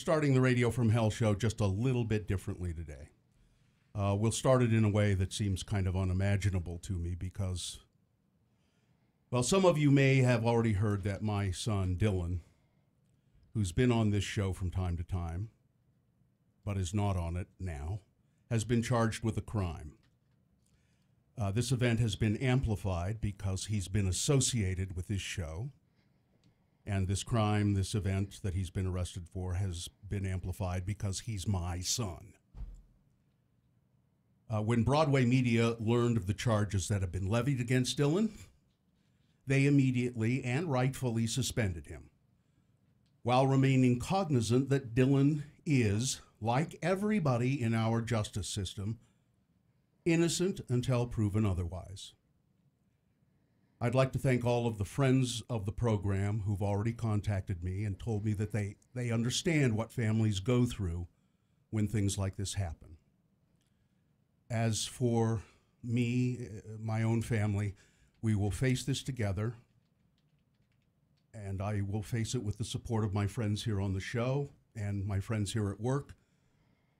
Starting the Radio from Hell show just a little bit differently today. We'll start it in a way that seems kind of unimaginable to me because, well, some of you may have already heard that my son, Dylan, who's been on this show from time to time, but is not on it now, has been charged with a crime. This event has been amplified because he's been associated with this show. And this crime, this event that he's been arrested for has been amplified because he's my son. When Broadway media learned of the charges that have been levied against Dylan, they immediately and rightfully suspended him, while remaining cognizant that Dylan is, like everybody in our justice system, innocent until proven otherwise. I'd like to thank all of the friends of the program who've already contacted me and told me that they understand what families go through when things like this happen. As for me, my own family, we will face this together, and I will face it with the support of my friends here on the show and my friends here at work.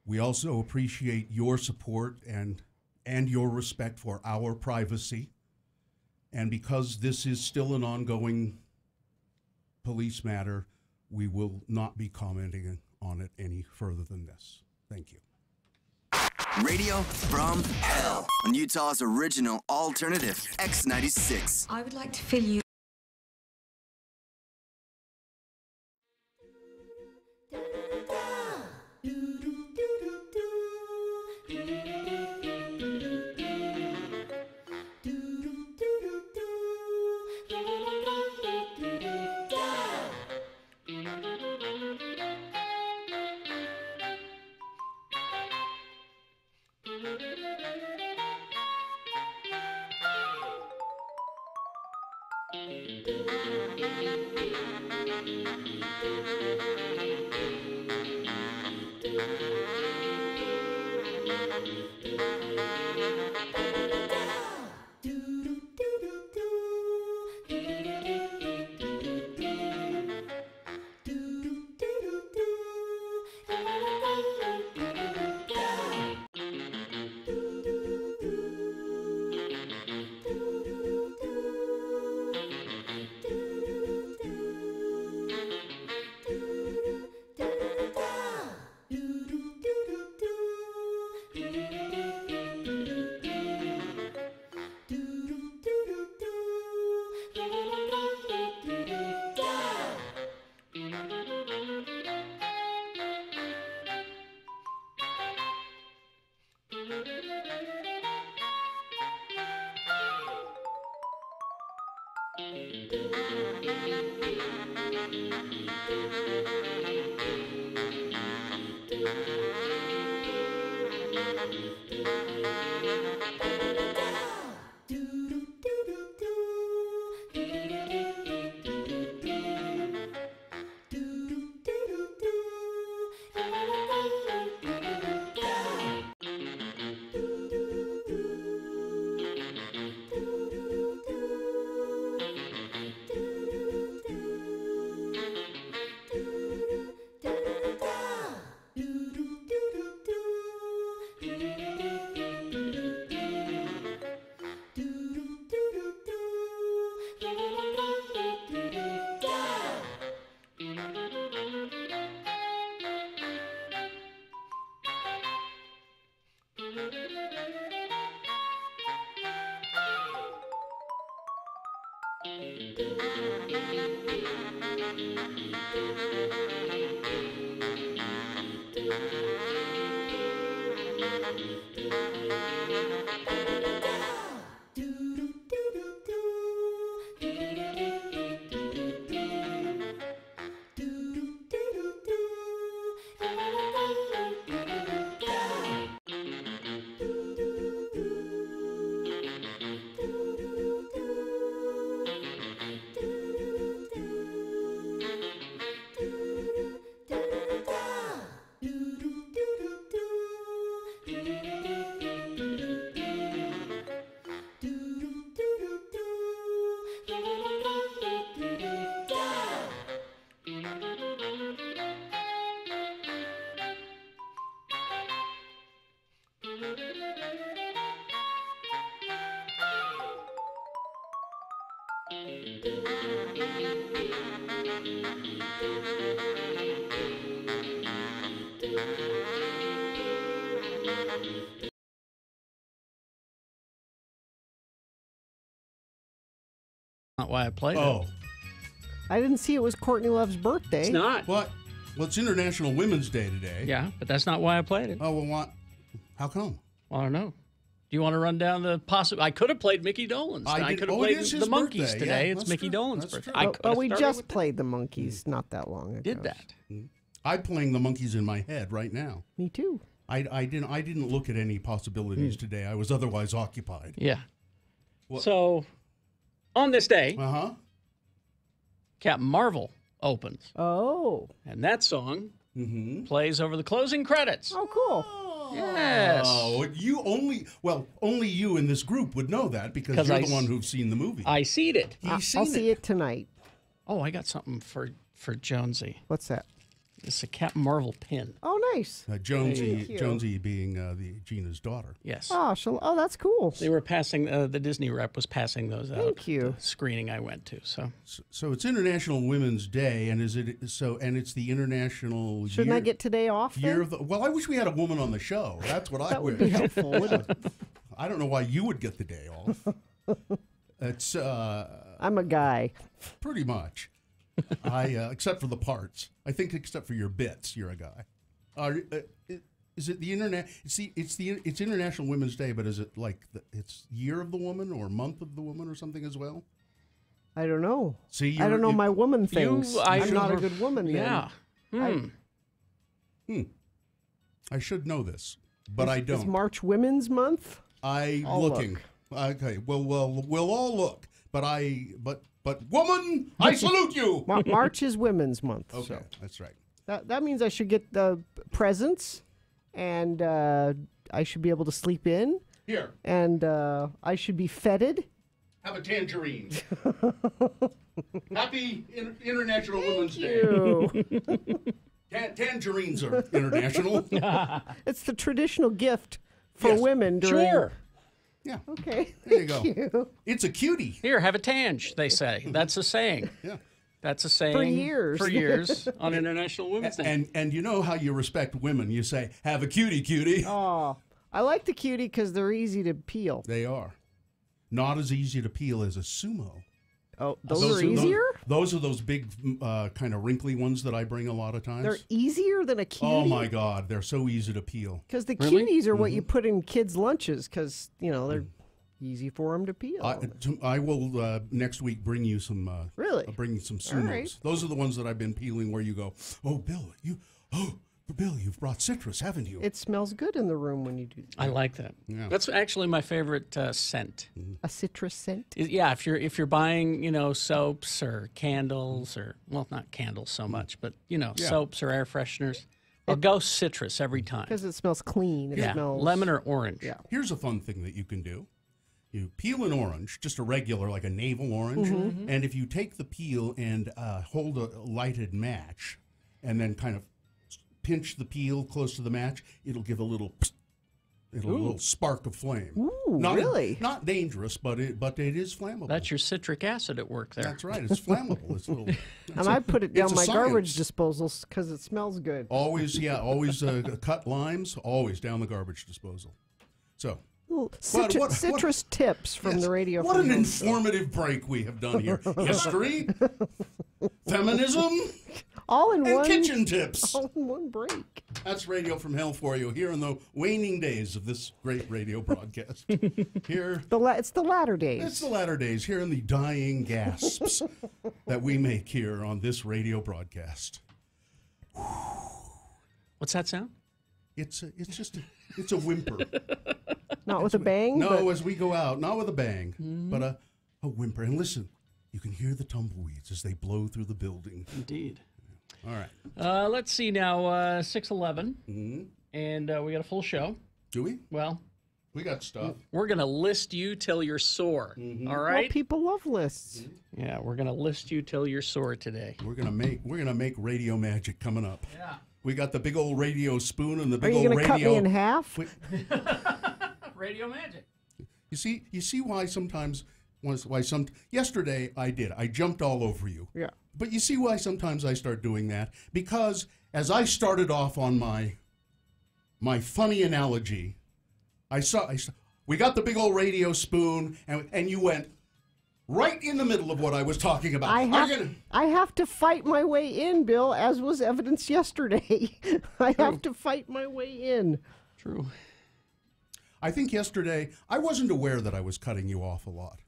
We also appreciate your support and your respect for our privacy. And because this is still an ongoing police matter, we will not be commenting on it any further than this. Thank you. Radio from Hell on Utah's original alternative X96. I would like to fill you. Not why I played Oh, it. I didn't see it was Courtney Love's birthday. It's not. what? Well, it's International Women's Day today. Yeah, but that's not why I played it. Oh, well, what? How come? Well, I don't know. Do you want to run down the possible? I could have played Mickey Dolenz. I could have played the Monkees birthday. today. Yeah, It's that's Mickey true. Dolenz' That's birthday. true. I Well, could have we started just with played the Monkees not that long ago. Did that? I'm playing the Monkees in my head right now. Me too. I didn't look at any possibilities today. I was otherwise occupied. Yeah. What? So, on this day, Uh-huh. Captain Marvel opens, Oh. and that song plays over the closing credits. Oh, cool. Yes. Oh, only you in this group would know that because 'Cause you're I the one s- who's seen the movie. I seed it. He's seen I'll see it tonight. Oh, I got something for Jonesy. What's that? It's a Captain Marvel pin. Oh, nice. Jonesy, Thank you. Jonesy being the Gina's daughter. Yes. Oh, that's cool. They were passing, the Disney rep was passing those out. Thank you. At the screening I went to. So So it's International Women's Day, and it's the International. Shouldn't I get today off then? year of the? Well, I wish we had a woman on the show. That's what I That wish. would be helpful, wouldn't it? I don't know why you would get the day off. It's I'm a guy. pretty much. Except for the parts. I think except for your bits, you're a guy. Is it the internet? It's International Women's Day, but is it like it's Year of the Woman or Month of the Woman or something as well? I don't know. See, I don't know my woman things. I I'm should- not a good woman then. yeah. I should know this, but I Is don't. March Women's Month? I'm I'll looking. Okay, well, we'll all look. But woman, I salute you. March is Women's Month. Okay, So that's right. that means I should get the presents, and I should be able to sleep in, Here, and I should be feted. have a tangerine. Happy International Women's Day. Ew. Tangerines are international. It's the traditional gift for Yes. women during. Sure. Yeah, Okay. there you go. Thank you. It's a cutie. Here, have a tange, they say. That's a saying. Yeah. That's a saying. years. For years on International Women's Day. And you know how you respect women. You say, have a cutie. Oh, I like the cutie because they're easy to peel. They are. Not as easy to peel as a sumo. Oh, those are those- easier? Those are those big, kind of wrinkly ones that I bring a lot of times. They're easier than a cutie? Oh my God, they're so easy to peel. Because the Really? cuties are what you put in kids' lunches because, they're easy for them to peel. I will next week bring you some. Really? I'll bring you some All sumos. right. Those are the ones that I've been peeling. Where you go, oh Bill, you've brought citrus, haven't you? It smells good in the room when you do I like that. Yeah. That's actually my favorite scent. a citrus scent. Yeah, if you're buying, soaps or candles or not candles so much, but soaps or air fresheners, I'll go citrus every time. Because it smells clean. It Yeah, smells lemon or orange. Yeah. Here's a fun thing that you can do. You peel an orange, just a regular, like a navel orange, and if you take the peel and hold a lighted match, and then kind of pinch the peel close to the match, it'll give a little spark of flame. Ooh, really? Not dangerous, but it is flammable. That's your citric acid at work there. That's right. It's flammable. It's a little. And I put it down it's a my garbage science. disposal because it smells good. Always cut limes. Always down the garbage disposal. So. Little What- citrus tips from Yes. the radio. What from an home show. informative break we have done here. History, feminism, All in and one. kitchen tips. All in one break. That's Radio from Hell for you here in the waning days of this great radio broadcast. Here, It's the latter days. it's the latter days, here in the dying gasps that we make here on this radio broadcast. What's that sound? It's a whimper. Not with a bang. No, but as we go out, not with a bang, but a whimper. And listen, you can hear the tumbleweeds as they blow through the building. Indeed. All right. Let's see now, 6:11, and we got a full show. Do we? Well, We got stuff. we're going to list you till you're sore, all well, right? people love lists. Yeah, we're going to list you till you're sore today. We're gonna make radio magic coming up. Yeah. We got the big old radio spoon and the Are big you old going to cut radio. me in half? Wait, Radio magic. you see why sometimes yesterday I did. I jumped all over you. Yeah. But you see why sometimes I start doing that? Because as I started off on my funny analogy, we got the big old radio spoon, and you went right in the middle of what I was talking about. I have to fight my way in, Bill, as was evidenced yesterday. I have to fight my way in. True. I think yesterday I wasn't aware that I was cutting you off a lot.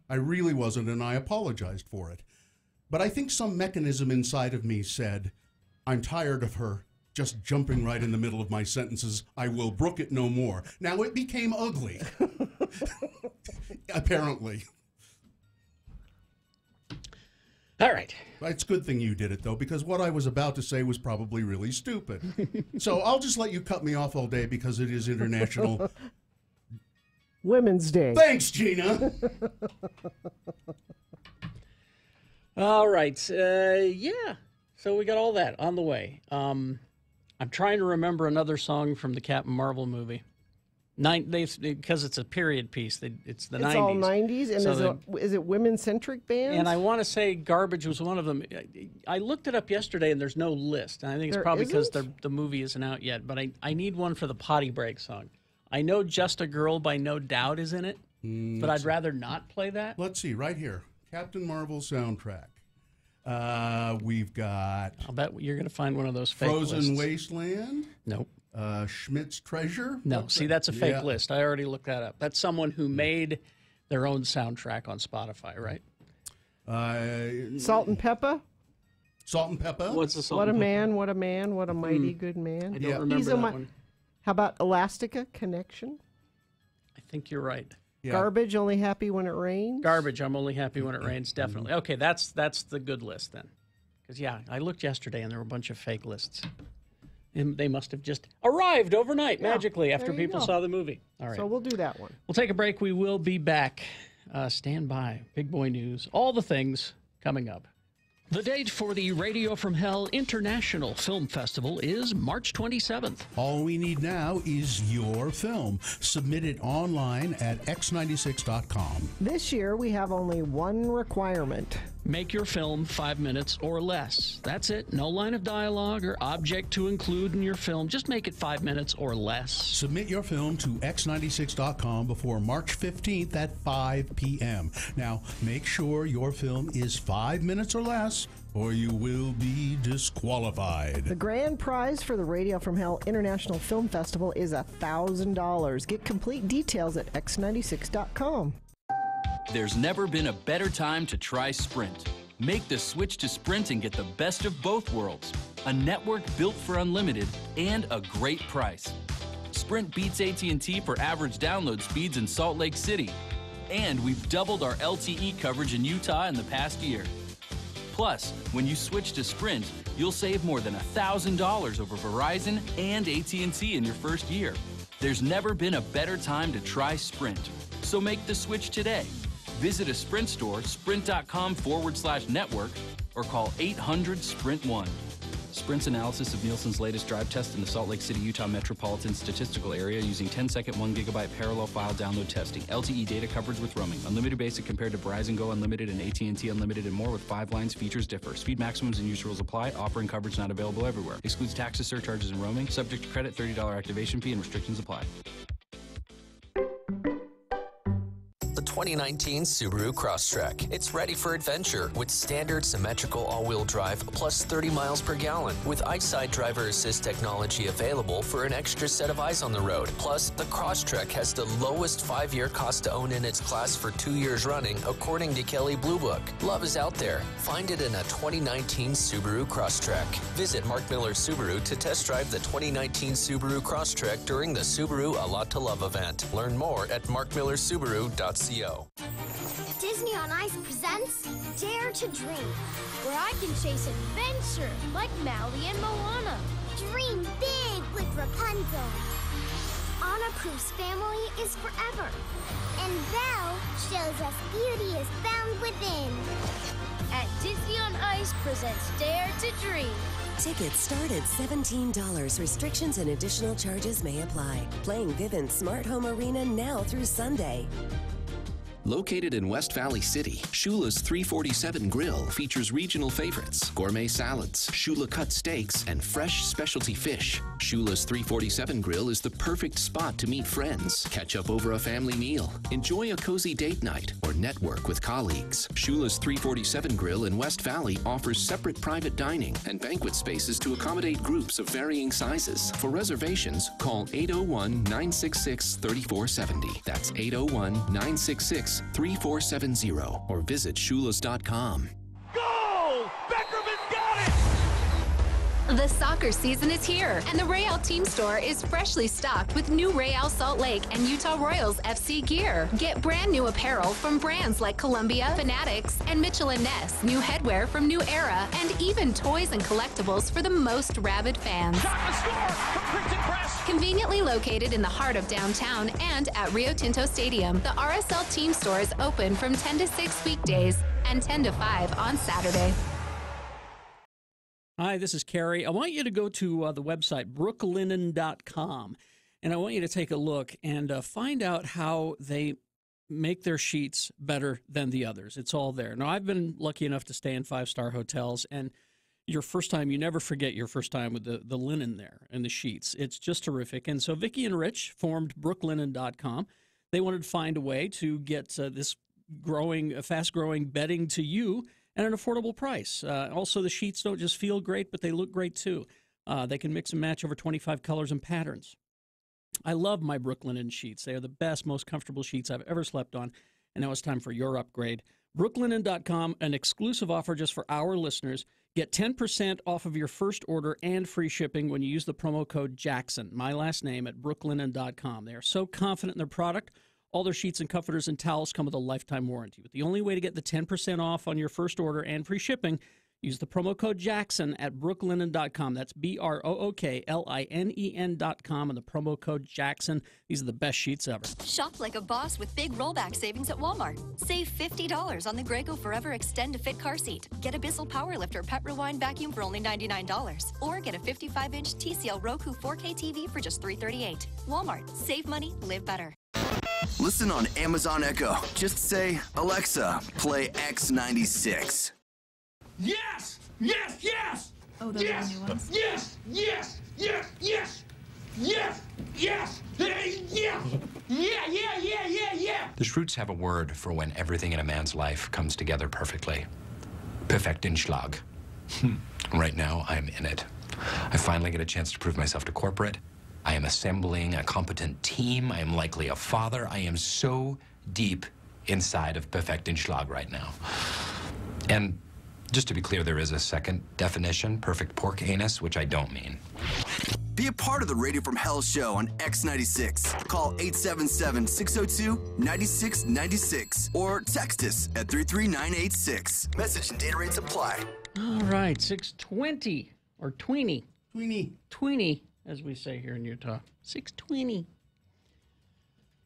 I really wasn't, and I apologized for it. But I think some mechanism inside of me said, I'm tired of her just jumping right in the middle of my sentences. I will brook it no more. Now it became ugly. Apparently. All right. It's a good thing you did it, though, because what I was about to say was probably really stupid. So I'll just let you cut me off all day because it is International Women's Day. Thanks, Gina. All right. Yeah. So we got all that on the way. I'm trying to remember another song from the Captain Marvel movie. Because it's a period piece. It's the 90s. It's all 90s, and So is it women-centric bands? And I want to say Garbage was one of them. I looked it up yesterday, and there's no list. And I think it's probably because the movie isn't out yet. But I need one for the potty break song. I know Just a Girl by No Doubt is in it, but I'd rather not play that. Let's see, right here. Captain Marvel soundtrack. We've got... I'll bet you're going to find one of those fake Frozen lists. Wasteland. Nope. Schmidt's Treasure. No, see, that's a fake list. I already looked that up. That's someone who made their own soundtrack on Spotify, right? Salt and Pepper? Salt and Pepper. What's the Salt What a and Pepper? man, what a man, what a mighty good man. I don't remember that one. How about Elastica Connection? I think you're right. Yeah. Garbage, Only Happy When It Rains? Garbage, I'm Only Happy When It Rains, definitely. Okay, that's the good list then. Because, yeah, I looked yesterday and there were a bunch of fake lists. And they must have just arrived overnight magically after people saw the movie. All right. So we'll do that one. We'll take a break. We will be back. Stand by. Big boy news. All the things coming up. The date for the Radio from Hell International Film Festival is March 27th. All we need now is your film. Submit it online at x96.com. This year we have only one requirement. Make your film 5 minutes or less. That's it. No line of dialogue or object to include in your film. Just make it 5 minutes or less. Submit your film to x96.com before March 15th at 5 p.m. Now, make sure your film is 5 minutes or less, or you will be disqualified. The grand prize for the Radio from Hell International Film Festival is $1,000. Get complete details at x96.com. There's never been a better time to try Sprint. Make the switch to Sprint and get the best of both worlds. A network built for unlimited and a great price. Sprint beats AT&T for average download speeds in Salt Lake City. And we've doubled our LTE coverage in Utah in the past year. Plus, when you switch to Sprint, you'll save more than $1,000 over Verizon and AT&T in your first year. There's never been a better time to try Sprint. So make the switch today. Visit a Sprint store, sprint.com/network, or call 800-SPRINT-1. Sprint's analysis of Nielsen's latest drive test in the Salt Lake City, Utah metropolitan statistical area using 10-second 1 gigabyte parallel file download testing. LTE data coverage with roaming. Unlimited basic compared to Verizon Go Unlimited and AT&T Unlimited and more with 5 lines. Features differ. Speed maximums and use rules apply. Offering coverage not available everywhere. Excludes taxes, surcharges, and roaming. Subject to credit, $30 activation fee, and restrictions apply. The 2019 Subaru Crosstrek. It's ready for adventure with standard symmetrical all-wheel drive plus 30 miles per gallon with EyeSight driver assist technology available for an extra set of eyes on the road. Plus, the Crosstrek has the lowest 5-year cost to own in its class for 2 years running, according to Kelley Blue Book. Love is out there. Find it in a 2019 Subaru Crosstrek. Visit Mark Miller Subaru to test drive the 2019 Subaru Crosstrek during the Subaru A Lot to Love event. Learn more at markmillersubaru.co. Disney on Ice presents Dare to Dream, where I can chase adventure like Maui and Moana. Dream big with Rapunzel. Anna proves family is forever, and Belle shows us beauty is found within. At Disney on Ice presents Dare to Dream. Tickets start at $17. Restrictions and additional charges may apply. Playing Vivint Smart Home Arena now through Sunday. Located in West Valley City, Shula's 347 Grill features regional favorites, gourmet salads, Shula cut steaks, and fresh specialty fish. Shula's 347 Grill is the perfect spot to meet friends, catch up over a family meal, enjoy a cozy date night, or network with colleagues. Shula's 347 Grill in West Valley offers separate private dining and banquet spaces to accommodate groups of varying sizes. For reservations, call 801-966-3470. That's 801-966-3470 or visit shulas.com. Goal! Beckham has got it! The soccer season is here, and the Real Team Store is freshly stocked with new Real Salt Lake and Utah Royals FC gear. Get brand new apparel from brands like Columbia, Fanatics, and Mitchell & Ness, new headwear from New Era, and even toys and collectibles for the most rabid fans. Conveniently located in the heart of downtown and at Rio Tinto Stadium, the RSL Team Store is open from 10 to 6 weekdays and 10 to 5 on Saturday. Hi, this is Carrie. I want you to go to the website, brooklinen.com, and I want you to take a look and find out how they make their sheets better than the others. It's all there. Now, I've been lucky enough to stay in five-star hotels, and your first time, you never forget your first time with the linen there and the sheets. It's just terrific. And so Vicki and Rich formed brooklinen.com. They wanted to find a way to get this fast-growing bedding to you at an affordable price. Also, the sheets don't just feel great, but they look great too. They can mix and match over 25 colors and patterns. I love my Brooklinen sheets. They are the best, most comfortable sheets I've ever slept on. And now it's time for your upgrade. Brooklinen.com, an exclusive offer just for our listeners. Get 10% off of your first order and free shipping when you use the promo code Jackson, my last name, at brooklinen.com. They are so confident in their product. All their sheets and comforters and towels come with a lifetime warranty. But the only way to get the 10% off on your first order and free shipping, use the promo code Jackson at brooklinen.com. That's BROOKLINEN.com and the promo code Jackson. These are the best sheets ever. Shop like a boss with big rollback savings at Walmart. Save $50 on the Graco Forever Extend to Fit car seat. Get a Bissell Powerlifter Pet Rewind vacuum for only $99. Or get a 55-inch TCL Roku 4K TV for just $338. Walmart. Save money, live better. Listen on Amazon Echo. Just say, Alexa, play X96. Yes! Yes! Yes! Oh, those yes! are the new ones? Yes! Yes! Yes! Yes! Yes! Yes! Yeah! The Schrutes have a word for when everything in a man's life comes together perfectly. Perfektenschlag. Right now, I'm in it. I finally get a chance to prove myself to corporate. I am assembling a competent team. I am likely a father. I am so deep inside of Perfektenschlag right now. And just to be clear, there is a second definition, perfect pork anus, which I don't mean. Be a part of the Radio from Hell show on X96. Call 877-602-9696 or text us at 33986. Message and data rates apply. All right, 620 or tweeny. Tweeny, as we say here in Utah. 620.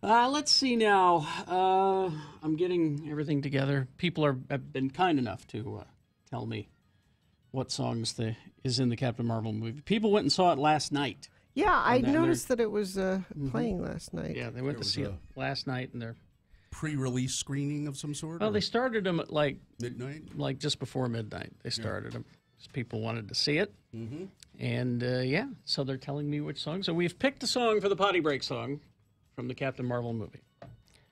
Let's see now. I'm getting everything together. People have been kind enough to tell me what songs is in the Captain Marvel movie. People went and saw it last night. Yeah, I noticed that it was playing last night. Yeah, they went to see it last night, and they're pre-release screening of some sort. Well, they started them at like midnight, like just before midnight. They started them. People wanted to see it, and so they're telling me which song. So we've picked a song for the potty break song from the Captain Marvel movie.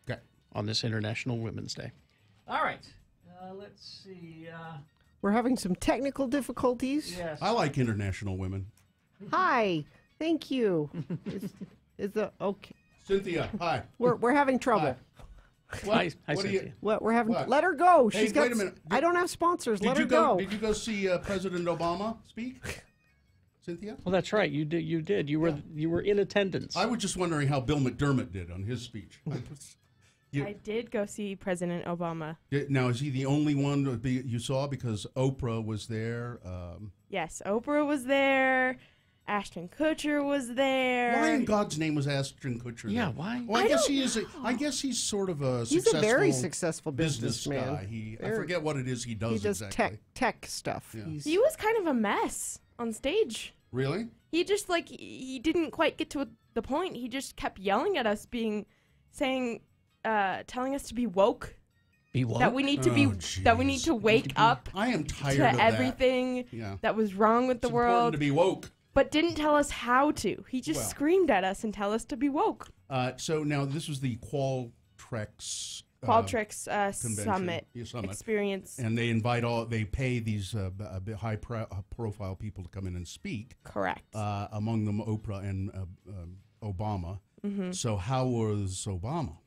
Okay, on this International Women's Day. All right, let's see. We're having some technical difficulties. Yes. I like international women. Hi, thank you. Is the okay? Cynthia, hi. We're having trouble. Hi, what Cynthia. do you? What we're having? What? Let her go. Hey, She's got. wait a minute. I don't have sponsors. Let her go. Did you go see President Obama speak? Cynthia? Well, that's right. You did. You were in attendance. I was just wondering how Bill McDermott did on his speech. I did go see President Obama. Now, is he the only one you saw? Because Oprah was there. Yes, Oprah was there. Ashton Kutcher was there. Why in God's name was Ashton Kutcher there? Yeah, why? Well, I guess he's sort of a He's a very successful businessman. Guy. I forget what it is he does. He does exactly. tech stuff. Yeah. He was kind of a mess on stage. Really? He just he didn't quite get to the point. He just kept yelling at us, saying telling us to be woke. Be woke? That we need to that we need to wake up. I am tired to of everything that was wrong with the world. Important to be woke. But didn't tell us how to. He just screamed at us and tell us to be woke. So now this was the Qualtrics Summit experience, and they they pay these high profile people to come in and speak. Correct. Among them, Oprah and Obama. Mm-hmm. So how was Obama?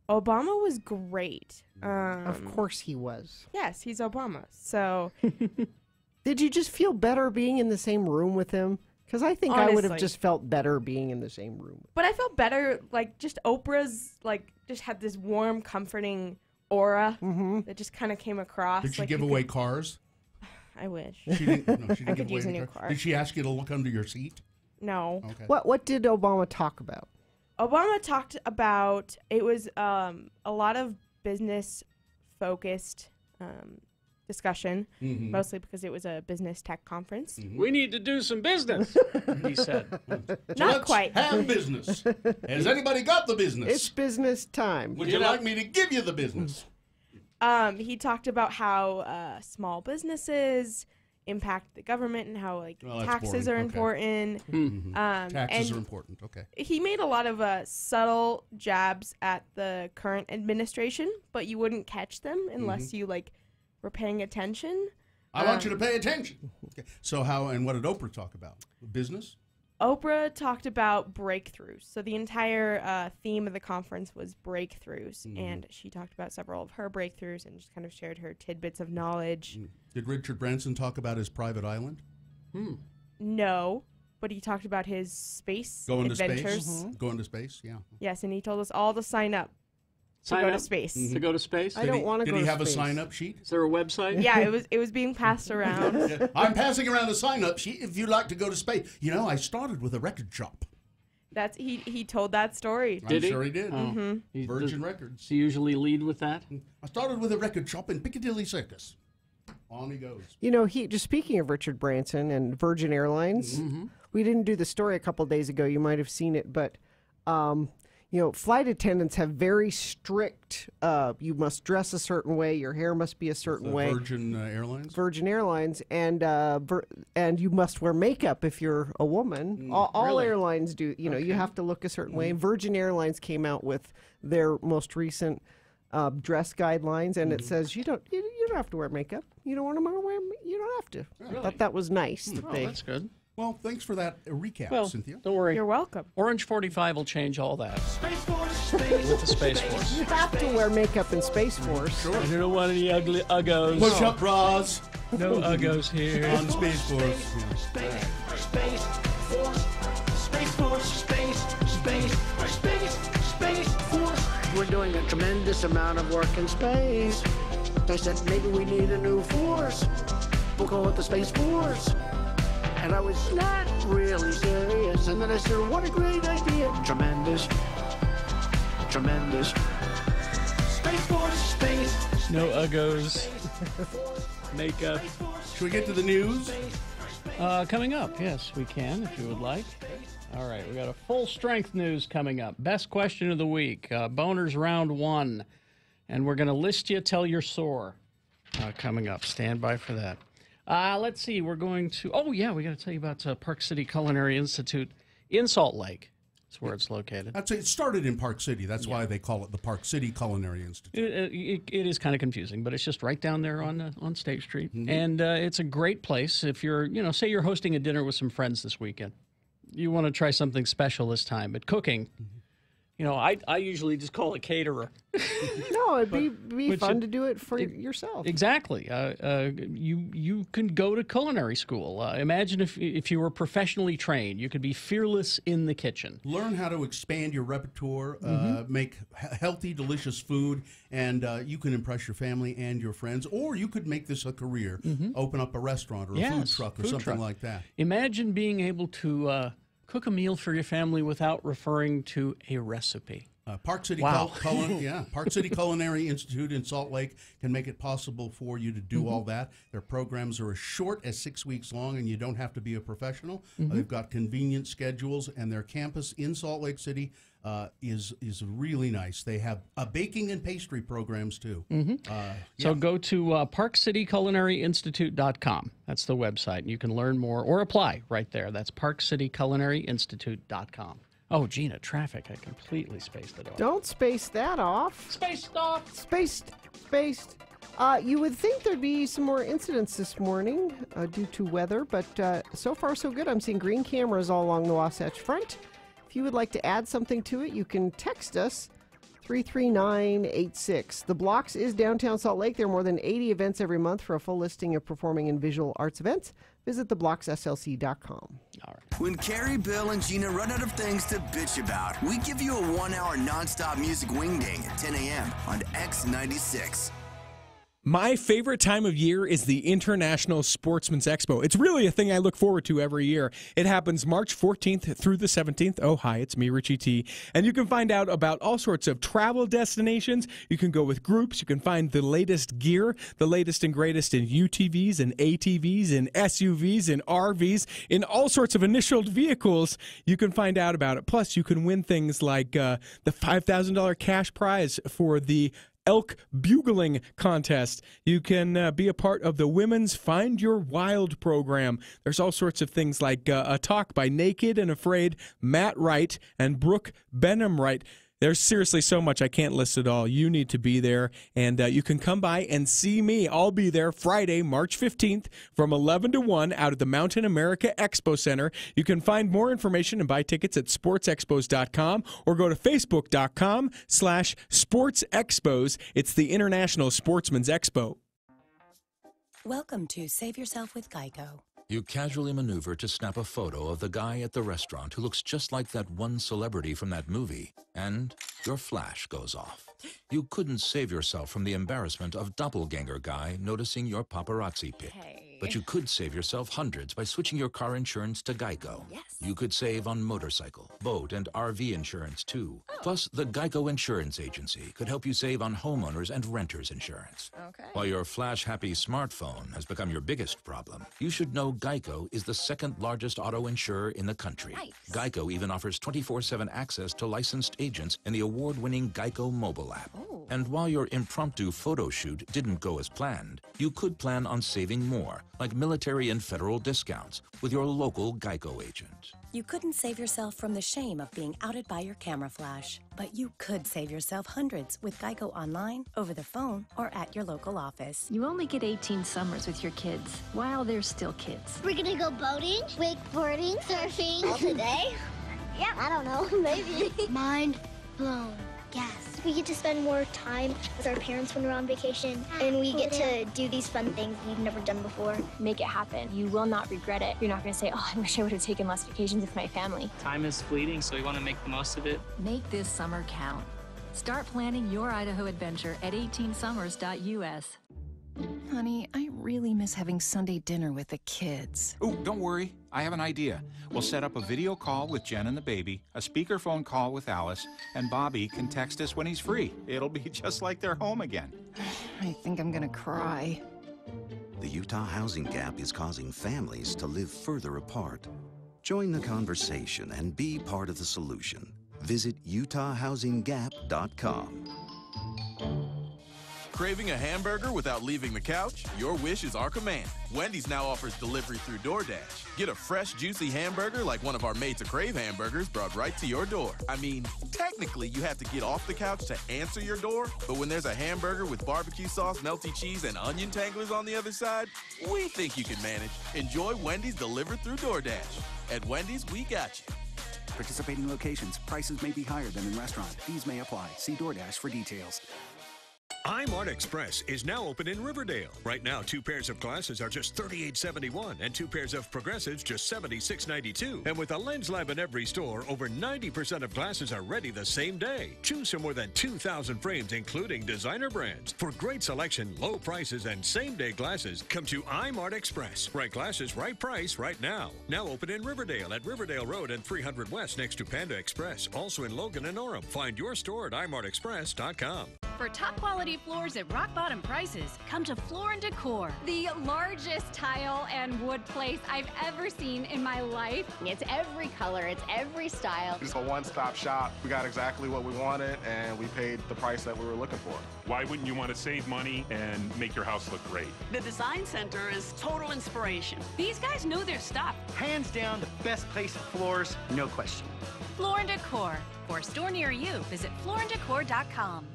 Obama was great. Of course he was. Yes, he's Obama. So, did you just feel better being in the same room with him? Because I think honestly, I would have just felt better being in the same room. But I felt better, like, just Oprah's, like, just had this warm, comforting aura that just kind of came across. Did she give away cars? I wish. She didn't, no, she didn't I could use a new car. Did she ask you to look under your seat? No. Okay. What did Obama talk about? Obama talked about, it was a lot of business-focused discussion, mostly because it was a business tech conference. We need to do some business, he said. Not quite. Have business. Has anybody got the business? It's business time. Would you like me to give you the business? He talked about how small businesses impact the government and how taxes are important. Taxes are important. Okay. He made a lot of subtle jabs at the current administration, but you wouldn't catch them unless you were paying attention. I want you to pay attention. Okay. So what did Oprah talk about? Business? Oprah talked about breakthroughs. So the entire theme of the conference was breakthroughs, and she talked about several of her breakthroughs and just kind of shared her tidbits of knowledge. Did Richard Branson talk about his private island? No, but he talked about his space adventures. Going to space, yeah. Yes, and he told us all to sign up. To go to space. To go to space? I don't want to go to space. Did he have a sign-up sheet? Is there a website? Yeah, it was being passed around. Yeah. I'm passing around a sign-up sheet if you'd like to go to space. You know, I started with a record shop. He told that story. I'm sure he did. Virgin Records. Does he usually lead with that? I started with a record shop in Piccadilly Circus. On he goes. You know, just speaking of Richard Branson and Virgin Airlines, we didn't do the story a couple days ago. You might have seen it, but flight attendants have very strict, you must dress a certain way, your hair must be a certain way. Virgin Airlines? Virgin Airlines, and you must wear makeup if you're a woman. All really? airlines do. You have to look a certain way. Virgin Airlines came out with their most recent dress guidelines, and it says you don't have to wear makeup. You don't want to wear. You don't have to. Really? I thought that was nice. That's good. Well, thanks for that recap, Cynthia. Don't worry. You're welcome. Orange 45 will change all that. Space Force, with the Space Force. You have to wear makeup in Space Force. Sure. I don't want any ugly uggos. Push-up bras. No uggos here. On Space Force. Space Force. We're doing a tremendous amount of work in space. I said, maybe we need a new force. We'll call it the Space Force. And I was not really serious. And then I said, what a great idea. Tremendous. Space Force, space. No uggos. Makeup. Should we get to the news? Coming up, yes, we can, if you would like. All right, we got a full strength news coming up. Best question of the week, boners round 1. And we're going to list you till you're sore coming up. Stand by for that. Let's see, we're going to, we got to tell you about Park City Culinary Institute in Salt Lake. That's where it's located. It started in Park City. That's why they call it the Park City Culinary Institute. It is kind of confusing, but it's just right down there on State Street. And it's a great place if you're, say you're hosting a dinner with some friends this weekend. You want to try something special this time, but cooking, I usually just call a caterer. No, it'd be fun to do it for yourself. Exactly. You can go to culinary school. Imagine if you were professionally trained, you could be fearless in the kitchen. Learn how to expand your repertoire, make healthy, delicious food, and you can impress your family and your friends. Or you could make this a career, open up a restaurant or a food truck or something like that. Imagine being able to cook a meal for your family without referring to a recipe. Park City Wow. Park City Culinary Institute in Salt Lake can make it possible for you to do all that. Their programs are as short as 6 weeks long, and you don't have to be a professional. They've got convenient schedules, and their campus in Salt Lake City is really nice. They have baking and pastry programs too. So go to parkcityculinaryinstitute.com. That's the website, and you can learn more or apply right there. That's parkcityculinaryinstitute.com. Oh, Gina, traffic. I completely spaced it off. Don't space that off. Spaced off. Spaced. You would think there'd be some more incidents this morning due to weather, but so far so good. I'm seeing green cameras all along the Wasatch Front. If you would like to add something to it, you can text us 33986. The Blocks is downtown Salt Lake. There are more than 80 events every month. For a full listing of performing and visual arts events, visit theblockslc.com. All right. When Carrie, Bill, and Gina run out of things to bitch about, we give you a 1-hour nonstop music wingding at 10 a.m. on X96. My favorite time of year is the International Sportsman's Expo. It's really a thing I look forward to every year. It happens March 14th through the 17th. Oh, hi, it's me, Richie T. And you can find out about all sorts of travel destinations. You can go with groups. You can find the latest gear, the latest and greatest in UTVs and ATVs and SUVs and RVs, in all sorts of initialed vehicles. You can find out about it. Plus, you can win things like the $5,000 cash prize for the elk bugling contest. You can be a part of the Women's Find Your Wild program. There's all sorts of things like a talk by Naked and Afraid Matt Wright and Brooke Benham Wright. There's seriously so much. I can't list it all. You need to be there, and you can come by and see me. I'll be there Friday, March 15th from 11 to 1 out at the Mountain America Expo Center. You can find more information and buy tickets at sportsexpos.com or go to facebook.com/sportsexpos. It's the International Sportsman's Expo. Welcome to Save Yourself with Geico. You casually maneuver to snap a photo of the guy at the restaurant who looks just like that one celebrity from that movie, and your flash goes off. You couldn't save yourself from the embarrassment of doppelganger guy noticing your paparazzi pic. But you could save yourself hundreds by switching your car insurance to Geico. Yes. You could save on motorcycle, boat, and RV insurance, too. Plus, the Geico Insurance Agency could help you save on homeowners and renters insurance. Okay. While your flash-happy smartphone has become your biggest problem, you should know Geico is the second largest auto insurer in the country. Nice. Geico even offers 24/7 access to licensed agents in the award-winning Geico mobile app. Oh. And while your impromptu photo shoot didn't go as planned, you could plan on saving more, like military and federal discounts, with your local Geico agent. You couldn't save yourself from the shame of being outed by your camera flash, but you could save yourself hundreds with Geico online, over the phone, or at your local office. You only get 18 summers with your kids while they're still kids. We're gonna go boating, wakeboarding, surfing. All today? Yeah, I don't know, maybe. Mind blown. Yes. We get to spend more time with our parents when we're on vacation, and we get to do these fun things we've never done before. Make it happen. You will not regret it. You're not going to say, oh, I wish I would have taken less vacations with my family. Time is fleeting, so we want to make the most of it. Make this summer count. Start planning your Idaho adventure at 18summers.us. Honey, I really miss having Sunday dinner with the kids. Oh, don't worry. I have an idea. We'll set up a video call with Jen and the baby, a speakerphone call with Alice, and Bobby can text us when he's free. It'll be just like they're home again. I think I'm gonna cry. The Utah housing gap is causing families to live further apart. Join the conversation and be part of the solution. Visit utahhousinggap.com. Craving a hamburger without leaving the couch? Your wish is our command. Wendy's now offers delivery through DoorDash. Get a fresh, juicy hamburger like one of our Made to Crave hamburgers brought right to your door. I mean, technically, you have to get off the couch to answer your door, but when there's a hamburger with barbecue sauce, melty cheese, and onion tanglers on the other side, we think you can manage. Enjoy Wendy's delivered through DoorDash. At Wendy's, we got you. Participating locations. Prices may be higher than in restaurant. Fees may apply. See DoorDash for details. iMart Express is now open in Riverdale. Right now, 2 pairs of glasses are just $38.71 and 2 pairs of progressives just $76.92. And with a Lens Lab in every store, over 90% of glasses are ready the same day. Choose from more than 2,000 frames, including designer brands. For great selection, low prices, and same-day glasses, come to iMart Express. Right glasses, right price, right now. Now open in Riverdale at Riverdale Road and 300 West next to Panda Express. Also in Logan and Orem. Find your store at imartexpress.com. For top quality floors at rock bottom prices, come to Floor & Decor. The largest tile and wood place I've ever seen in my life. It's every color, it's every style. It's a one-stop shop. We got exactly what we wanted, and we paid the price that we were looking for. Why wouldn't you want to save money and make your house look great? The Design Center is total inspiration. These guys know their stuff. Hands down, the best place for floors, no question. Floor & Decor. For a store near you, visit flooranddecor.com.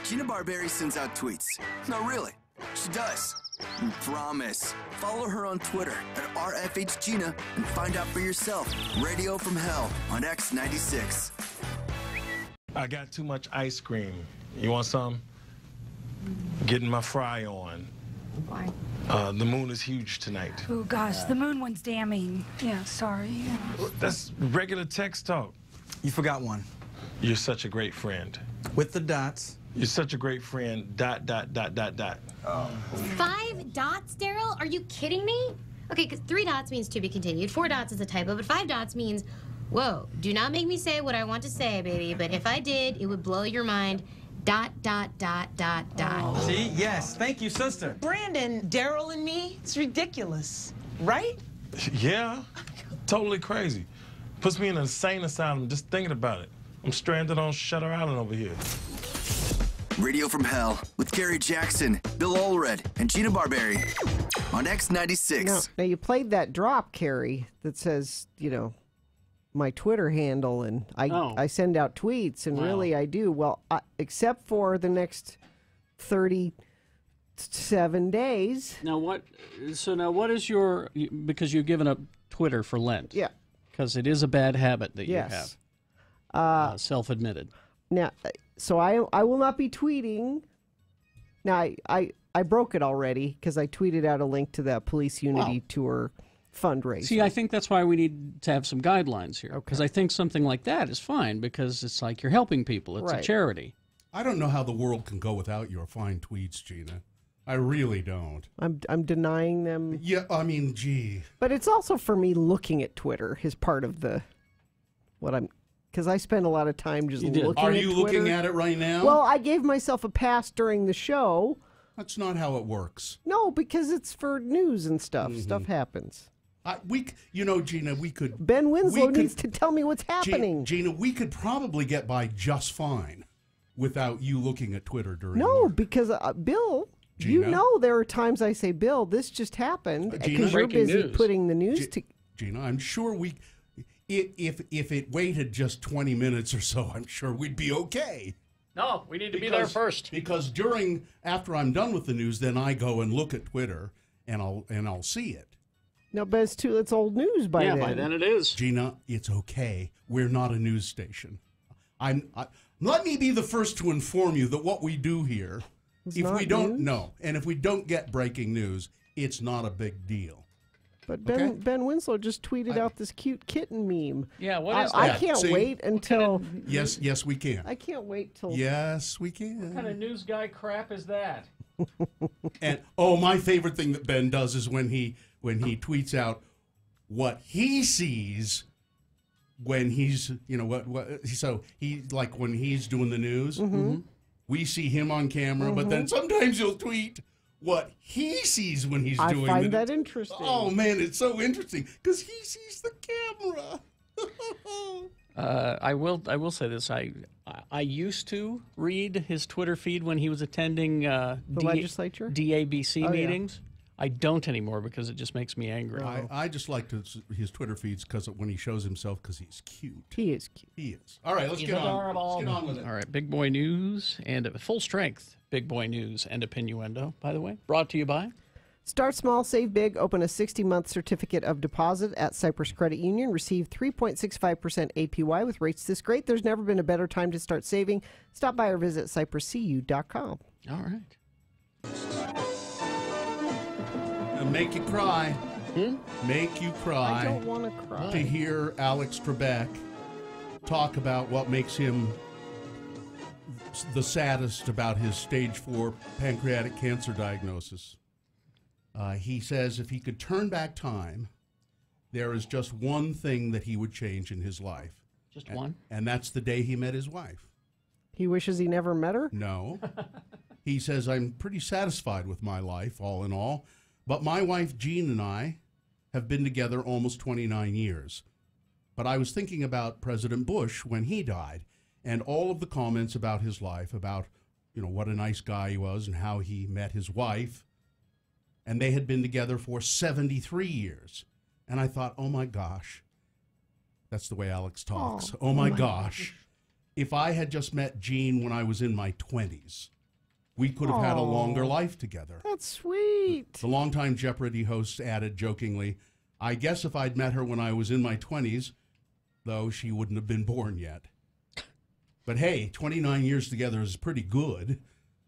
Gina Barberi sends out tweets. No, really. She does. We promise. Follow her on Twitter at RFHGina and find out for yourself. Radio from Hell on X96. I got too much ice cream. You want some? Getting my fry on. Why? The moon is huge tonight. Oh, gosh, the moon one's damning. Yeah, sorry. That's regular text talk. You forgot one. You're such a great friend. With the dots. You're such a great friend. ... Oh. 5 dots, Daryl? Are you kidding me? Okay, because 3 dots means to be continued. 4 dots is a typo, but 5 dots means, whoa, do not make me say what I want to say, baby. But if I did, it would blow your mind. ... Oh. See? Yes. Thank you, sister. Brandon, Daryl, and me, it's ridiculous, right? Yeah. Totally crazy. Puts me in an insane asylum just thinking about it. I'm stranded on Shutter Island over here. Radio from Hell with Gary Jackson, Bill Allred, and Gina Barberi on X96. Now you played that drop, Carrie, that says, you know, my Twitter handle, and I send out tweets, and really I do. Well, except for the next 37 days. Now what? So now what is your? Because you've given up Twitter for Lent. Yeah. Because it is a bad habit that you have. Self-admitted. Now, so I will not be tweeting. Now I broke it already because I tweeted out a link to that Police Unity Tour fundraiser. See, I think that's why we need to have some guidelines here. Because I think something like that is fine because it's like you're helping people. It's a charity. I don't know how the world can go without your fine tweets, Gina. I really don't. I'm denying them. Yeah, I mean, gee. But it's also for me looking at Twitter is part of because I spend a lot of time just looking at Twitter. Are you looking at it right now? Well, I gave myself a pass during the show. That's not how it works. No, because it's for news and stuff. Stuff happens. Gina, we could... Ben Winslow needs to tell me what's happening. Gina, we could probably get by just fine without you looking at Twitter during the No, because Bill... Gina? You know there are times I say, Bill, this just happened, because you're busy putting the news to... Gina, I'm sure if it waited just 20 minutes or so, I'm sure we'd be okay. No, we need to be there first. Because after I'm done with the news, then I go and look at Twitter, and I'll see it. No, but it's old news by then. Yeah, by then it is. Gina, it's okay. We're not a news station. Let me be the first to inform you that what we do here... If we don't know, and if we don't get breaking news, it's not a big deal. But Ben Winslow just tweeted out this cute kitten meme. Yeah, what is that? I can't wait until... Yes, we can. I can't wait till... Yes, we can. What kind of news guy crap is that? And my favorite thing that Ben does is when he tweets out what he sees when he's so he like when he's doing the news. Mm-hmm. We see him on camera, but then sometimes he'll tweet what he sees when he's doing it. I find that interesting. Oh, man, it's so interesting because he sees the camera. I will say this. I used to read his Twitter feed when he was attending the legislature? DABC meetings. I don't anymore because it just makes me angry. I just like his Twitter feeds because when he shows himself because he's cute. He is cute. He is. All right, let's get on. Let's get on with it. All right, big boy news and full strength big boy news and opinnuendo, by the way. Brought to you by Start small, save big. Open a 60-month certificate of deposit at Cyprus Credit Union. Receive 3.65% APY with rates this great. There's never been a better time to start saving. Stop by or visit cypruscu.com. All right. Make you cry. Make you cry. I don't want to cry. To hear Alex Trebek talk about what makes him the saddest about his stage 4 pancreatic cancer diagnosis. He says if he could turn back time, there is just one thing that he would change in his life. Just one? And that's the day he met his wife. He wishes he never met her? No. He says, I'm pretty satisfied with my life, all in all. But my wife, Jean, and I have been together almost 29 years. But I was thinking about President Bush when he died and all of the comments about his life, about, what a nice guy he was and how he met his wife. And they had been together for 73 years. And I thought, oh my gosh, that's the way Alex talks. Oh my gosh. If I had just met Jean when I was in my 20s, we could have had a longer life together. That's sweet. The longtime Jeopardy host added jokingly, I guess if I'd met her when I was in my 20s, though she wouldn't have been born yet. But hey, 29 years together is pretty good.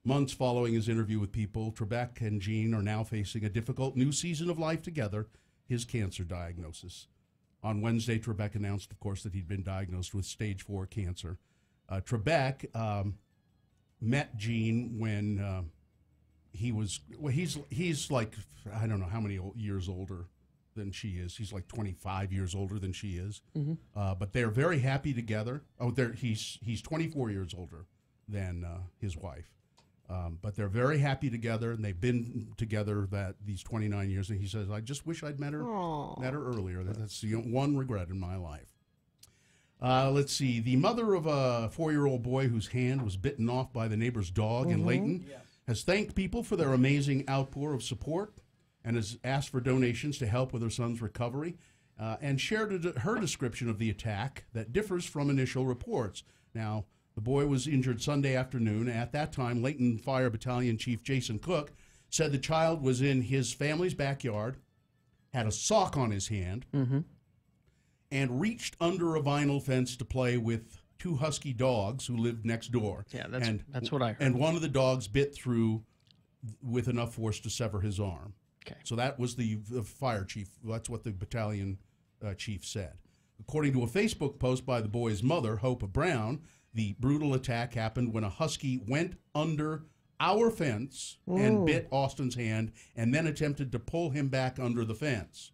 Months following his interview with People, Trebek and Jean are now facing a difficult new season of life together, his cancer diagnosis. On Wednesday, Trebek announced, of course, that he'd been diagnosed with stage 4 cancer. Trebek met Jean when he's like, I don't know how many years older than she is. He's like 25 years older than she is. But they're very happy together. He's 24 years older than his wife. But they're very happy together, and they've been together these 29 years. And he says, I just wish I'd met her earlier. That's the one regret in my life. Let's see. The mother of a 4-year-old boy whose hand was bitten off by the neighbor's dog in Layton has thanked People for their amazing outpour of support and has asked for donations to help with her son's recovery and shared her description of the attack that differs from initial reports. Now, the boy was injured Sunday afternoon. At that time, Layton Fire Battalion Chief Jason Cook said the child was in his family's backyard, had a sock on his hand, and reached under a vinyl fence to play with 2 husky dogs who lived next door. Yeah, that's what I heard. And one of the dogs bit through with enough force to sever his arm. Okay. So that was the fire chief. That's what the battalion chief said. According to a Facebook post by the boy's mother, Hope Brown, the brutal attack happened when a husky went under our fence and bit Austin's hand and then attempted to pull him back under the fence.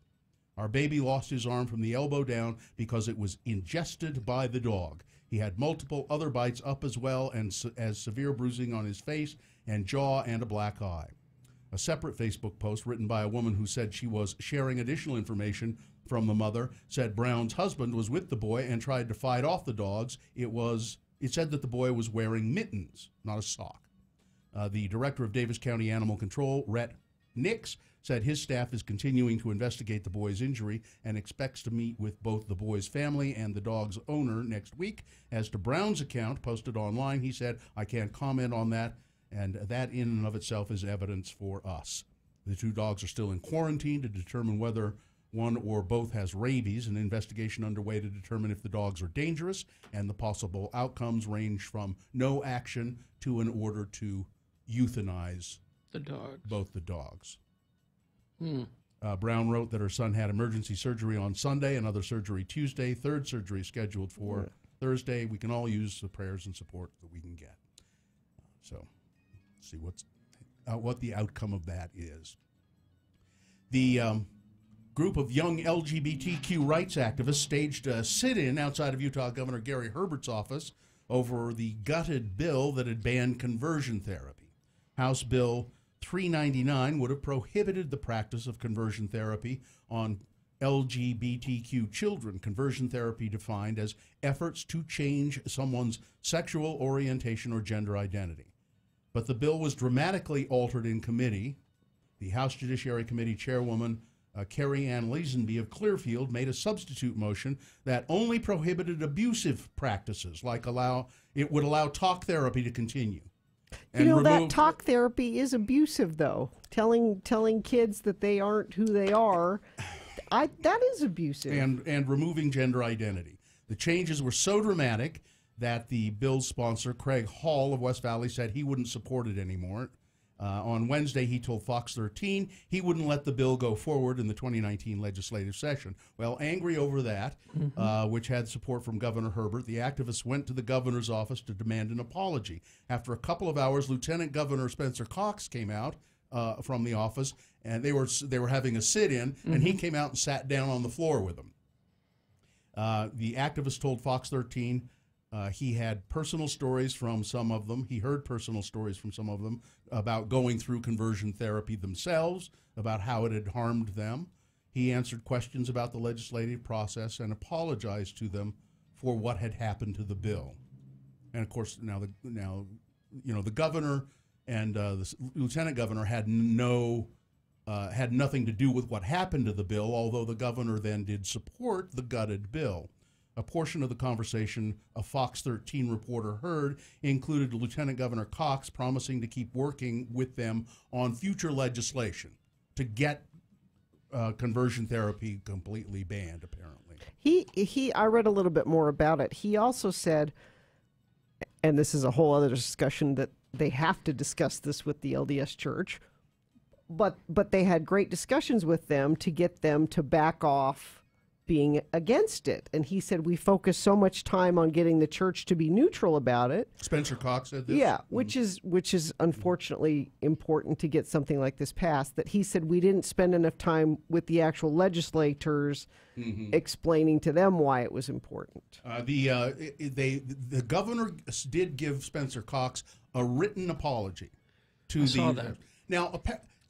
Our baby lost his arm from the elbow down because it was ingested by the dog. He had multiple other bites up as well as severe bruising on his face and jaw and a black eye. A separate Facebook post written by a woman who said she was sharing additional information from the mother said Brown's husband was with the boy and tried to fight off the dogs. It said that the boy was wearing mittens, not a sock. The director of Davis County Animal Control, Rhett Nix, said his staff is continuing to investigate the boy's injury and expects to meet with both the boy's family and the dog's owner next week. As to Brown's account posted online, he said, I can't comment on that, and that in and of itself is evidence for us. The 2 dogs are still in quarantine to determine whether one or both has rabies, an investigation underway to determine if the dogs are dangerous, and the possible outcomes range from no action to an order to euthanize both the dogs. Brown wrote that her son had emergency surgery on Sunday, another surgery Tuesday, 3rd surgery scheduled for Thursday. We can all use the prayers and support that we can get. So, let's see what the outcome of that is. The group of young LGBTQ rights activists staged a sit-in outside of Utah Governor Gary Herbert's office over the gutted bill that had banned conversion therapy. House Bill 399 would have prohibited the practice of conversion therapy on LGBTQ children. Conversion therapy defined as efforts to change someone's sexual orientation or gender identity. But the bill was dramatically altered in committee. The House Judiciary Committee Chairwoman Carrie Ann Lazenby of Clearfield made a substitute motion that only prohibited abusive practices, like it would allow talk therapy to continue. You know, that talk therapy is abusive, though. Telling kids that they aren't who they are, that is abusive. And removing gender identity. The changes were so dramatic that the bill's sponsor, Craig Hall of West Valley, said he wouldn't support it anymore. On Wednesday, he told Fox 13 he wouldn't let the bill go forward in the 2019 legislative session. Well, angry over that, which had support from Governor Herbert, the activists went to the governor's office to demand an apology. After a couple of hours, Lieutenant Governor Spencer Cox came out from the office, and they were having a sit-in, and he came out and sat down on the floor with them. The activist told Fox 13 he had personal stories from some of them. He heard personal stories from some of them about going through conversion therapy themselves, about how it had harmed them. He answered questions about the legislative process and apologized to them for what had happened to the bill. And of course, now the governor and the lieutenant governor had nothing to do with what happened to the bill, although the governor then did support the gutted bill. A portion of the conversation a Fox 13 reporter heard included Lieutenant Governor Cox promising to keep working with them on future legislation to get conversion therapy completely banned, apparently. I read a little bit more about it. He also said, and this is a whole other discussion, that they have to discuss this with the LDS Church, but they had great discussions with them to get them to back off being against it. And he said, we focus so much time on getting the church to be neutral about it. Spencer Cox said this? Yeah, which is unfortunately important to get something like this passed, that he said we didn't spend enough time with the actual legislators explaining to them why it was important. The governor did give Spencer Cox a written apology to saw that. Now,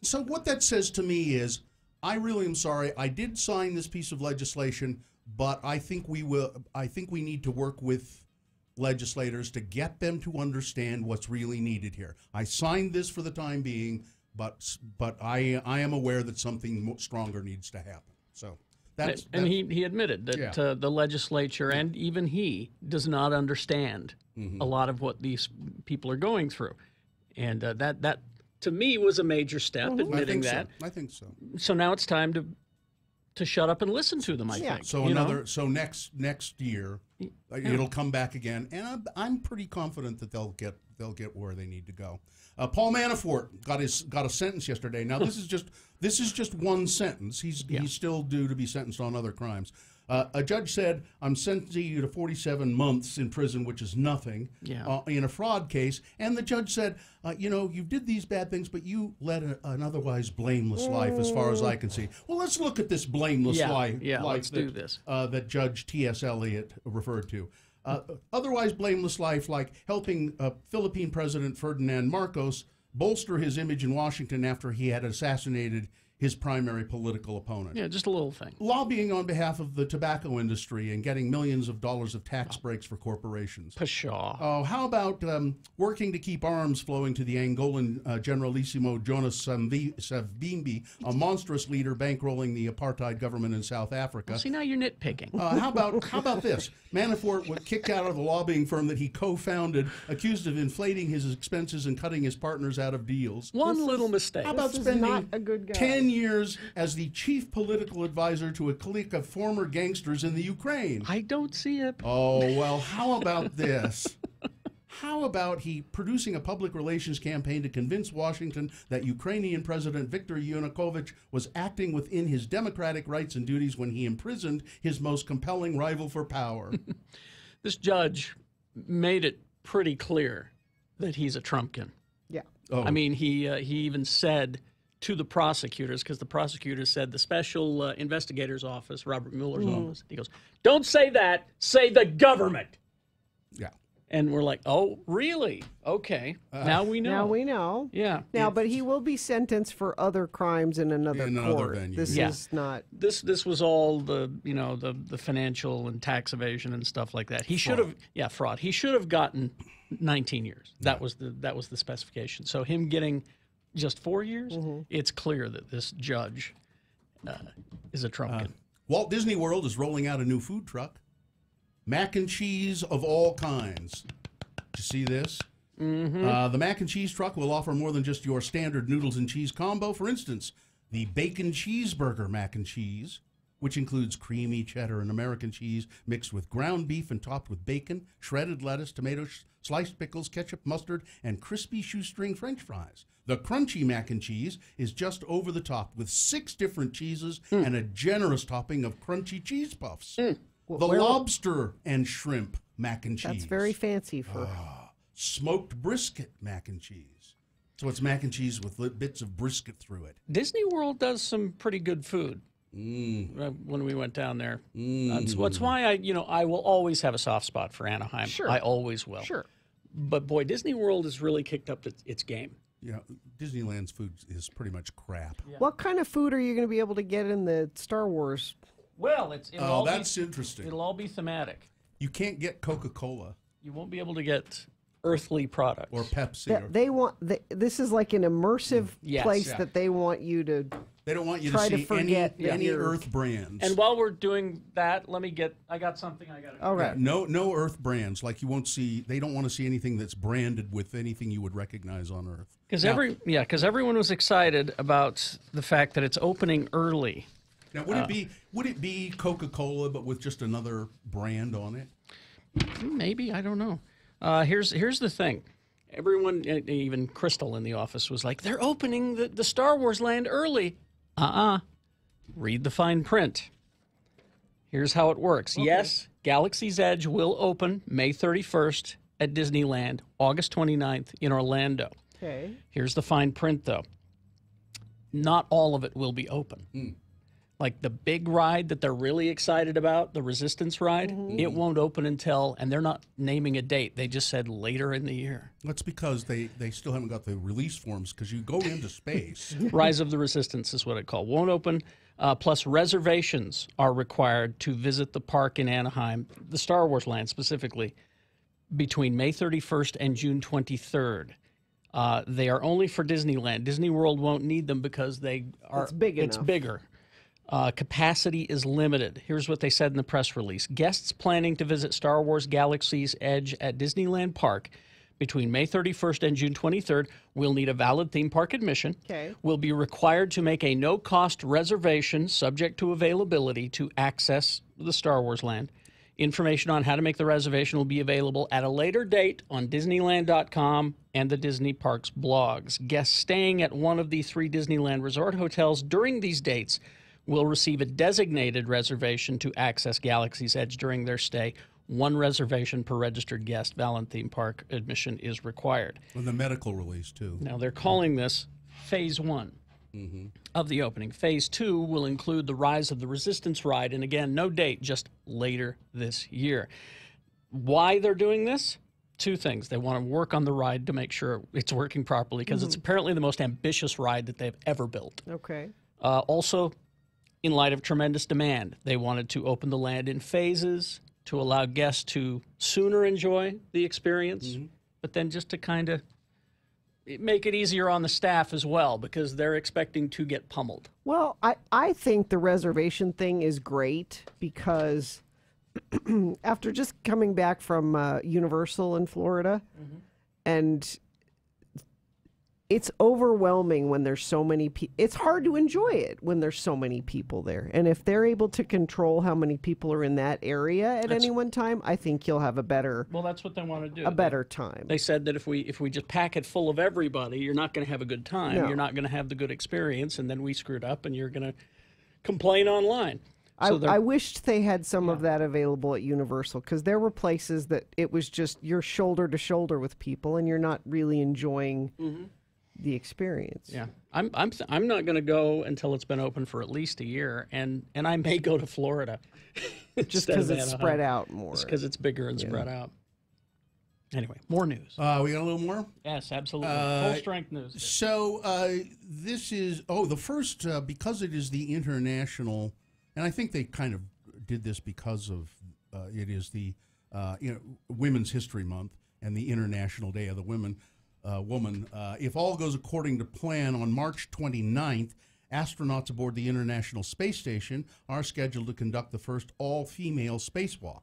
so what that says to me is, I really am sorry. I did sign this piece of legislation, but I think we need to work with legislators to get them to understand what's really needed here. I signed this for the time being, but I am aware that something stronger needs to happen. So that's he admitted that the legislature and even he does not understand a lot of what these people are going through, and that. To me, was a major step, admitting that. I think so. So now it's time to shut up and listen to them, I think. So next year, it'll come back again, and I'm pretty confident that they'll get where they need to go. Paul Manafort got a sentence yesterday. Now this is just one sentence. He's still due to be sentenced on other crimes. A judge said, I'm sentencing you to 47 months in prison, which is nothing, in a fraud case. And the judge said, you did these bad things, but you led an otherwise blameless life, as far as I can see. Well, let's look at this blameless life. Let's do this. That Judge T.S. Eliot referred to. Otherwise blameless life, like helping Philippine President Ferdinand Marcos bolster his image in Washington after he had assassinated his primary political opponent. Yeah, just a little thing. Lobbying on behalf of the tobacco industry and getting millions of dollars of tax breaks for corporations. Pshaw. Oh, how about working to keep arms flowing to the Angolan Generalissimo Jonas Savimbi, a monstrous leader bankrolling the apartheid government in South Africa? Well, see, now you're nitpicking. How about this? Manafort was kicked out of the lobbying firm that he co-founded, accused of inflating his expenses and cutting his partners out of deals. One little mistake. How about spending 10 years as the chief political advisor to a clique of former gangsters in the Ukraine? I don't see it. Oh, well, how about this? How about he producing a public relations campaign to convince Washington that Ukrainian President Viktor Yanukovych was acting within his democratic rights and duties when he imprisoned his most compelling rival for power? This judge made it pretty clear that he's a Trumpkin. Yeah. Oh. I mean, he even said to the prosecutors, because the prosecutors said the special investigator's office, Robert Mueller's office, he goes, don't say that, say the government. Yeah. And we're like, oh, really? Okay. Now we know. Now we know. Yeah. Now, but he will be sentenced for other crimes in another court. Venue. This is not. This was all the the financial and tax evasion and stuff like that. He should have fraud. He should have gotten 19 years. That was the specification. So him getting just 4 years, it's clear that this judge is a Trumpkin. Walt Disney World is rolling out a new food truck. Mac and cheese of all kinds. Did you see this? The mac and cheese truck will offer more than just your standard noodles and cheese combo. For instance, the bacon cheeseburger mac and cheese, which includes creamy cheddar and American cheese mixed with ground beef and topped with bacon, shredded lettuce, tomatoes, sliced pickles, ketchup, mustard, and crispy shoestring French fries. The crunchy mac and cheese is just over the top with 6 different cheeses and a generous topping of crunchy cheese puffs. The lobster and shrimp mac and cheese. That's very fancy for... Smoked brisket mac and cheese. So it's mac and cheese with bits of brisket through it. Disney World does some pretty good food. When we went down there, that's why I will always have a soft spot for Anaheim. Sure. I always will. Sure. But boy, Disney World has really kicked up its game. Yeah, Disneyland's food is pretty much crap. Yeah. What kind of food are you going to be able to get in the Star Wars? Well, that's interesting. It'll all be thematic. You can't get Coca-Cola. You won't be able to get earthly products or Pepsi. This is like an immersive place that they want you to. They don't want you try to see forget any Earth brands. And while we're doing that, I got something I got to. All right. Yeah, no Earth brands. Like you won't see. They don't want to see anything that's branded with anything you would recognize on Earth. Because everyone was excited about the fact that it's opening early. Now, would it be Coca-Cola but with just another brand on it? Maybe, I don't know. Here's the thing. Everyone, even Crystal in the office, was like, they're opening the Star Wars land early. Read the fine print. Here's how it works. Okay. Yes, Galaxy's Edge will open May 31st at Disneyland, August 29th in Orlando. Okay. Here's the fine print, though. Not all of it will be open. Like the big ride that they're really excited about, the Resistance ride, it won't open until, and they're not naming a date. They just said later in the year. That's because they still haven't got the release forms because you go into space. Rise of the Resistance is what it's called. Won't open. Plus, reservations are required to visit the park in Anaheim, the Star Wars land specifically, between May 31st and June 23rd. They are only for Disneyland. Disney World won't need them because it's bigger. Capacity is limited. Here's what they said in the press release. Guests planning to visit Star Wars Galaxy's Edge at Disneyland Park between May 31st and June 23rd will need a valid theme park admission, will be required to make a no-cost reservation subject to availability to access the Star Wars land. Information on how to make the reservation will be available at a later date on Disneyland.com and the Disney Parks blogs. Guests staying at one of the 3 Disneyland Resort hotels during these dates will receive a designated reservation to access Galaxy's Edge during their stay. 1 reservation per registered guest. Valid theme park admission is required. And the medical release, too. Now, they're calling this Phase 1 of the opening. Phase 2 will include the Rise of the Resistance ride, and again, no date, just later this year. Why they're doing this? 2 things. They want to work on the ride to make sure it's working properly, because it's apparently the most ambitious ride that they've ever built. Okay. Also, in light of tremendous demand, they wanted to open the land in phases to allow guests to sooner enjoy the experience, but then just to kind of make it easier on the staff as well, because they're expecting to get pummeled. Well, I think the reservation thing is great because after just coming back from Universal in Florida, and it's overwhelming when there's so many people. It's hard to enjoy it when there's so many people there. And if they're able to control how many people are in that area at any one time, I think you'll have a better... Well, that's what they want to do. A better time. They said that if we just pack it full of everybody, you're not going to have a good time. No. You're not going to have the good experience, and then we screwed up, and you're going to complain online. So I wished they had some of that available at Universal, because there were places that it was just you're shoulder to shoulder with people, and you're not really enjoying... the experience. Yeah, I'm not going to go until it's been open for at least a year, and I may go to Florida, just because it's spread out more. Just because it's bigger and spread out. Anyway, more news. We got a little more. Yes, absolutely. Full strength news. So this is the first because it is the international, and I think they kind of did this because of it is the Women's History Month and the International Day of the Woman. If all goes according to plan, on March 29th, astronauts aboard the International Space Station are scheduled to conduct the first all-female spacewalk.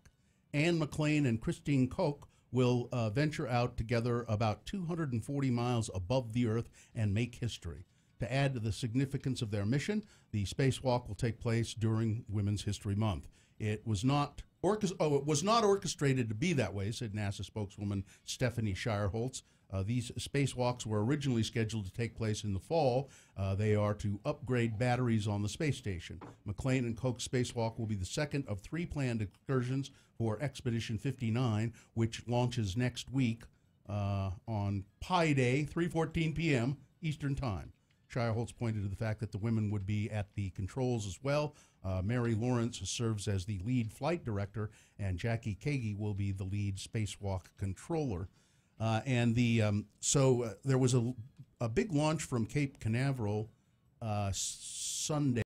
Anne McClain and Christine Koch will venture out together about 240 miles above the Earth and make history. To add to the significance of their mission, the spacewalk will take place during Women's History Month. It was not orchestrated to be that way, said NASA spokeswoman Stephanie Shireholtz. These spacewalks were originally scheduled to take place in the fall. They are to upgrade batteries on the space station. McLean and Koch's spacewalk will be the second of 3 planned excursions for Expedition 59, which launches next week on Pi Day, 3:14 p.m. Eastern Time. Shireholtz pointed to the fact that the women would be at the controls as well. Mary Lawrence serves as the lead flight director, and Jackie Kagi will be the lead spacewalk controller. So there was a big launch from Cape Canaveral Sunday.